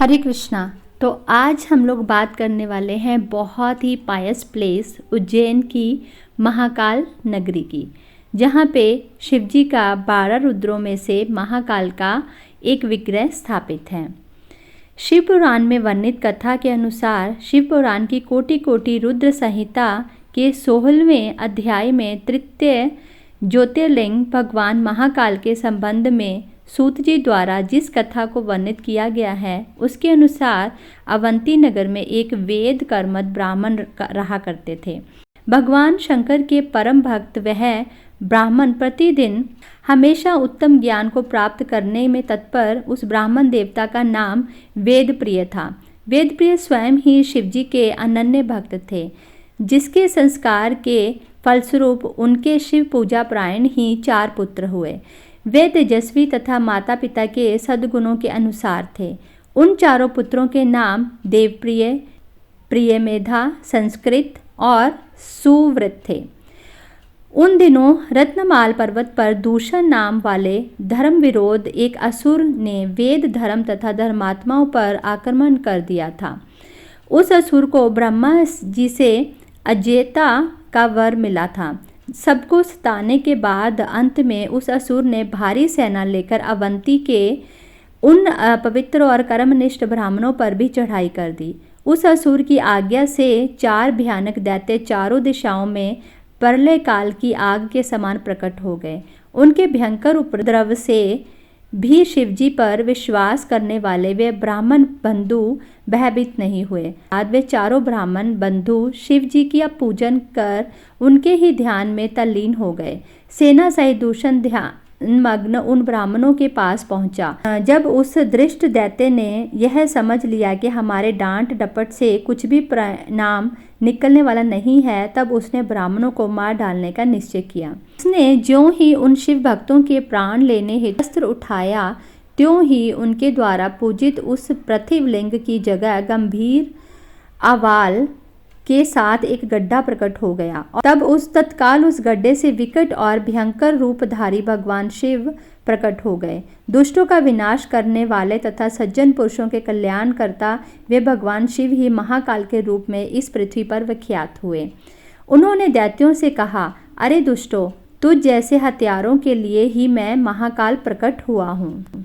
हरे कृष्णा। तो आज हम लोग बात करने वाले हैं बहुत ही पायस प्लेस उज्जैन की महाकाल नगरी की, जहाँ पे शिवजी का 12 रुद्रों में से महाकाल का एक विग्रह स्थापित है। शिव पुराण में वर्णित कथा के अनुसार शिव पुराण की कोटि कोटि रुद्र संहिता के 16वें अध्याय में तृतीय ज्योतिर्लिंग भगवान महाकाल के संबंध में सूत जी द्वारा जिस कथा को वर्णित किया गया है उसके अनुसार अवंती नगर में एक वेद कर्मठ ब्राह्मण रहा करते थे। भगवान शंकर के परम भक्त वह ब्राह्मण प्रतिदिन हमेशा उत्तम ज्ञान को प्राप्त करने में तत्पर उस ब्राह्मण देवता का नाम वेदप्रिय था। वेदप्रिय स्वयं ही शिवजी के अनन्य भक्त थे, जिसके संस्कार के फलस्वरूप उनके शिव पूजा प्रायण ही 4 पुत्र हुए। वे तेजस्वी तथा माता पिता के सद्गुणों के अनुसार थे। उन 4 पुत्रों के नाम देवप्रिय, प्रियमेधा, संस्कृत और सुव्रत थे। उन दिनों रत्नमाल पर्वत पर दूषण नाम वाले धर्म विरोध एक असुर ने वेद धर्म तथा धर्मात्माओं पर आक्रमण कर दिया था। उस असुर को ब्रह्मा जी से अजेयता का वर मिला था। सबको सताने के बाद अंत में उस असुर ने भारी सेना लेकर अवंती के उन पवित्र और कर्मनिष्ठ ब्राह्मणों पर भी चढ़ाई कर दी। उस असुर की आज्ञा से 4 भयानक दैत्य चारों दिशाओं में प्रलय काल की आग के समान प्रकट हो गए। उनके भयंकर उपद्रव से भी शिवजी पर विश्वास करने वाले वे ब्राह्मण बंधु भयभीत नहीं हुए। बाद वे 4 ब्राह्मण बंधु शिवजी की पूजन कर उनके ही ध्यान में तल्लीन हो गए। सेना सहित दूषण ध्यान मग्न उन ब्राह्मणों के पास पहुंचा। जब उस दृष्ट दैत्य ने यह समझ लिया कि हमारे डांट डपट से कुछ भी परिणाम निकलने वाला नहीं है, तब उसने ब्राह्मणों को मार डालने का निश्चय किया। उसने ज्यों ही उन शिव भक्तों के प्राण लेने हेतु अस्त्र उठाया, त्यों ही उनके द्वारा पूजित उस पृथ्वीलिंग की जगह गंभीर आवाल के साथ एक गड्ढा प्रकट हो गया। और तब तत्काल उस गड्ढे से विकट और भयंकर रूपधारी भगवान शिव प्रकट हो गए। दुष्टों का विनाश करने वाले तथा सज्जन पुरुषों के कल्याण करता वे भगवान शिव ही महाकाल के रूप में इस पृथ्वी पर विख्यात हुए। उन्होंने दैत्यों से कहा, अरे दुष्टों, तुझ जैसे हत्यारों के लिए ही मैं महाकाल प्रकट हुआ हूँ।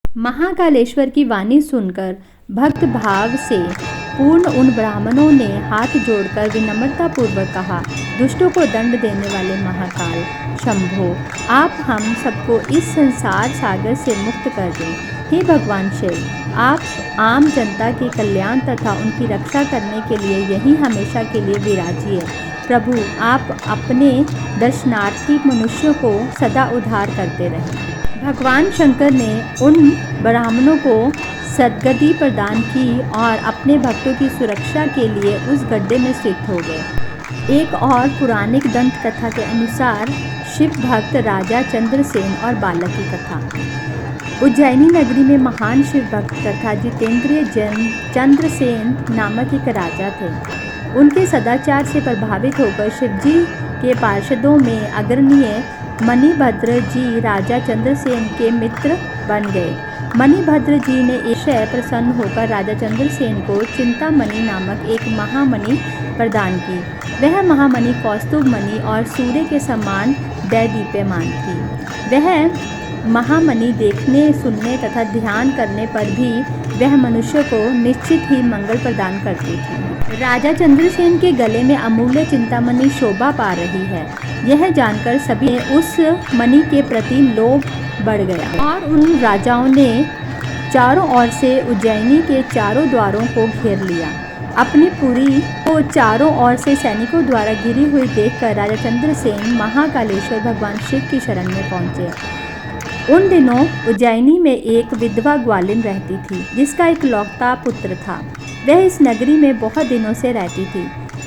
महाकालेश्वर की वाणी सुनकर भक्त भाव से पूर्ण उन ब्राह्मणों ने हाथ जोड़कर विनम्रता पूर्वक कहा, दुष्टों को दंड देने वाले महाकाल शंभो, आप हम सबको इस संसार सागर से मुक्त कर दें। हे भगवान शिव, आप आम जनता के कल्याण तथा उनकी रक्षा करने के लिए यहीं हमेशा के लिए विराजिए। प्रभु, आप अपने दर्शनार्थी मनुष्यों को सदा उद्धार करते रहें। भगवान शंकर ने उन ब्राह्मणों को सद्गति प्रदान की और अपने भक्तों की सुरक्षा के लिए उस गड्ढे में स्थित हो गए। एक और पौराणिक दंत कथा के अनुसार शिव भक्त राजा चंद्रसेन और बालक की कथा। उज्जैनी नगरी में महान शिव भक्त तथा जितेंद्रिय जन चंद्रसेन नामक एक राजा थे। उनके सदाचार से प्रभावित होकर शिवजी के पार्षदों में अग्रणीय मणिभद्र जी राजा चंद्रसेन के मित्र बन गए। मणिभद्र जी ने ईश्वर प्रसन्न होकर राजा चंद्रसेन को चिंतामणि नामक एक महामणि प्रदान की। वह महामणि कौस्तुभ मणि और सूर्य के समान दैदीप्यमान थी। वह महामणि देखने, सुनने तथा ध्यान करने पर भी वह मनुष्य को निश्चित ही मंगल प्रदान करती थी। राजा चंद्रसेन के गले में अमूल्य चिंतामणि शोभा पा रही है, यह जानकर सभी उस मणि के प्रति लोभ बढ़ गया और उन राजाओं ने चारों ओर से उज्जैनी के चारों द्वारों को घेर लिया। अपनी पुरी को चारों ओर से सैनिकों द्वारा घिरी हुई देखकर राजा चंद्रसेन महाकालेश्वर भगवान शिव की शरण में पहुंचे। उन दिनों उज्जैनी में एक विधवा ग्वालिन रहती थी, जिसका एक लौता पुत्र था। वह इस नगरी में बहुत दिनों से रहती थी।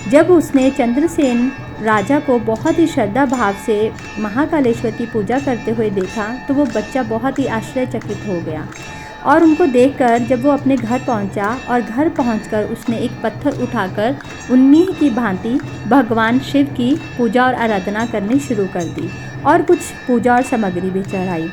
जब उसने चंद्रसेन राजा को बहुत ही श्रद्धा भाव से महाकालेश्वर की पूजा करते हुए देखा तो वो बच्चा बहुत ही आश्चर्यचकित हो गया। और उनको देखकर जब वो अपने घर पहुंचा और घर पहुंचकर उसने एक पत्थर उठाकर उन्हीं की भांति भगवान शिव की पूजा और आराधना करनी शुरू कर दी और कुछ पूजा और सामग्री भी चढ़ाई।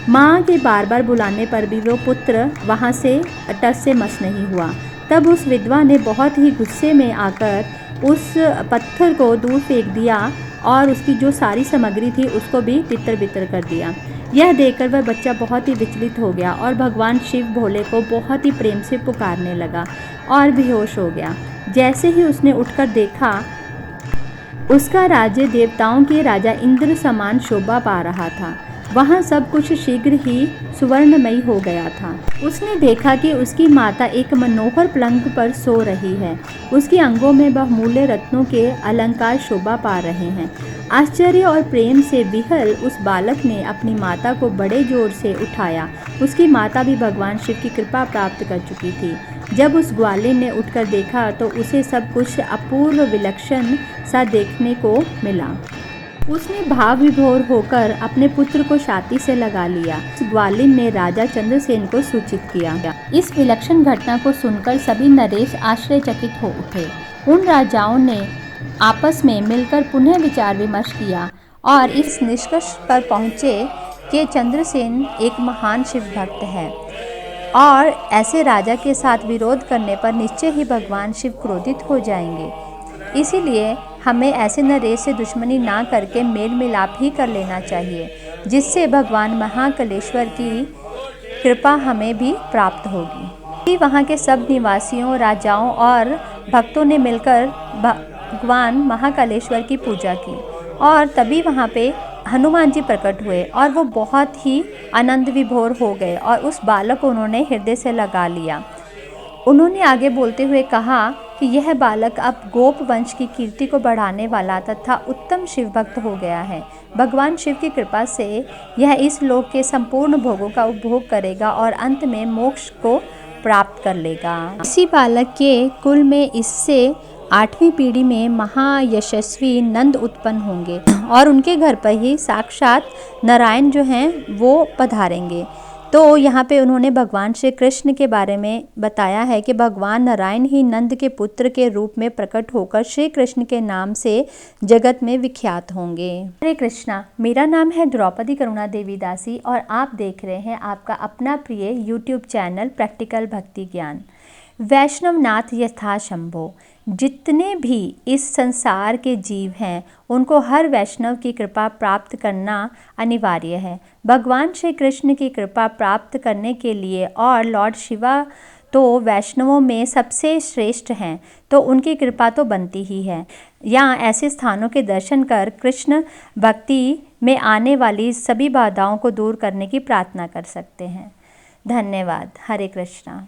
माँ के बार बार बुलाने पर भी वो पुत्र वहाँ से टस से मस नहीं हुआ। तब उस विधवा ने बहुत ही गुस्से में आकर उस पत्थर को दूर फेंक दिया और उसकी जो सारी सामग्री थी उसको भी तितर बितर कर दिया। यह देखकर वह बच्चा बहुत ही विचलित हो गया और भगवान शिव भोले को बहुत ही प्रेम से पुकारने लगा और बेहोश हो गया। जैसे ही उसने उठकर देखा, उसका राज्य देवताओं के राजा इंद्र समान शोभा पा रहा था। वहाँ सब कुछ शीघ्र ही सुवर्णमयी हो गया था। उसने देखा कि उसकी माता एक मनोहर पलंग पर सो रही है। उसके अंगों में बहुमूल्य रत्नों के अलंकार शोभा पा रहे हैं। आश्चर्य और प्रेम से विह्वल उस बालक ने अपनी माता को बड़े जोर से उठाया। उसकी माता भी भगवान शिव की कृपा प्राप्त कर चुकी थी। जब उस ग्वालिन ने उठकर देखा तो उसे सब कुछ अपूर्व विलक्षण सा देखने को मिला। उसने भाव विभोर होकर अपने पुत्र को छाती से लगा लिया। ग्वालिन ने राजा चंद्रसेन को सूचित किया। इस विलक्षण घटना को सुनकर सभी नरेश आश्चर्यचकित हो उठे। उन राजाओं ने आपस में मिलकर पुनः विचार विमर्श किया और इस निष्कर्ष पर पहुँचे कि चंद्रसेन एक महान शिव भक्त है और ऐसे राजा के साथ विरोध करने पर निश्चय ही भगवान शिव क्रोधित हो जाएंगे। इसीलिए हमें ऐसे नरेश से दुश्मनी ना करके मेल मिलाप ही कर लेना चाहिए, जिससे भगवान महाकालेश्वर की कृपा हमें भी प्राप्त होगी। वहाँ के सब निवासियों, राजाओं और भक्तों ने मिलकर भगवान महाकालेश्वर की पूजा की और तभी वहाँ पे हनुमान जी प्रकट हुए और वो बहुत ही आनंद विभोर हो गए और उस बालक को उन्होंने हृदय से लगा लिया। उन्होंने आगे बोलते हुए कहा कि यह बालक अब गोप वंश की कीर्ति को बढ़ाने वाला तथा उत्तम शिव भक्त हो गया है। भगवान शिव की कृपा से यह इस लोक के संपूर्ण भोगों का उपभोग करेगा और अंत में मोक्ष को प्राप्त कर लेगा। इसी बालक के कुल में इससे 8वीं पीढ़ी में महायशस्वी नंद उत्पन्न होंगे और उनके घर पर ही साक्षात नारायण जो हैं वो पधारेंगे। तो यहाँ पे उन्होंने भगवान श्री कृष्ण के बारे में बताया है कि भगवान नारायण ही नंद के पुत्र के रूप में प्रकट होकर श्री कृष्ण के नाम से जगत में विख्यात होंगे। हरे कृष्णा, मेरा नाम है द्रौपदी करुणा देवी दासी और आप देख रहे हैं आपका अपना प्रिय यूट्यूब चैनल प्रैक्टिकल भक्ति ज्ञान। वैष्णवनाथ यथा शंभो। जितने भी इस संसार के जीव हैं उनको हर वैष्णव की कृपा प्राप्त करना अनिवार्य है। भगवान श्री कृष्ण की कृपा प्राप्त करने के लिए और लॉर्ड शिवा तो वैष्णवों में सबसे श्रेष्ठ हैं, तो उनकी कृपा तो बनती ही है। यहाँ ऐसे स्थानों के दर्शन कर कृष्ण भक्ति में आने वाली सभी बाधाओं को दूर करने की प्रार्थना कर सकते हैं। धन्यवाद। हरे कृष्णा।